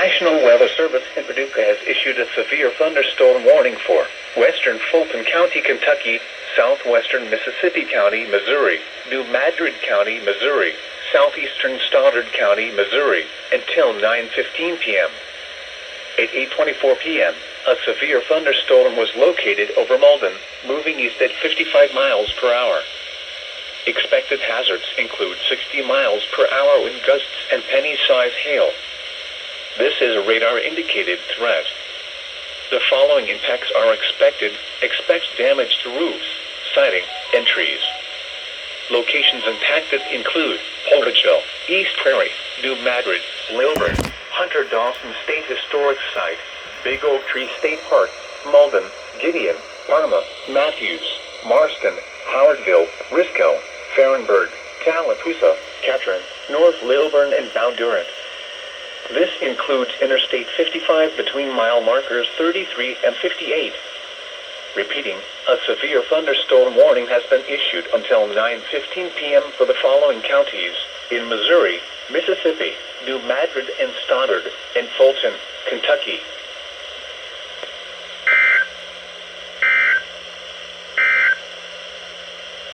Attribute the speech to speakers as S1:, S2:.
S1: National Weather Service in Paducah has issued a severe thunderstorm warning for western Fulton County, Kentucky, southwestern Mississippi County, Missouri, New Madrid County, Missouri, southeastern Stoddard County, Missouri, until 9:15 p.m. At 8:24 p.m., a severe thunderstorm was located over Malden, moving east at 55 miles per hour. Expected hazards include 60 miles per hour wind gusts and penny-size hail. This is a radar-indicated threat. The following impacts are expected. Expect damage to roofs, siding, and trees. Locations impacted include Porterville, East Prairie, New Madrid, Lilburn, Hunter Dawson State Historic Site, Big Oak Tree State Park, Malden, Gideon, Parma, Matthews, Marston, Howardville, Risco, Farrenburg, Tallapoosa, Catron, North Lilburn, and Mount Durant. This includes Interstate 55 between mile markers 33 and 58. Repeating, a severe thunderstorm warning has been issued until 9:15 p.m. for the following counties: in Missouri, Mississippi, New Madrid and Stoddard, and Fulton, Kentucky.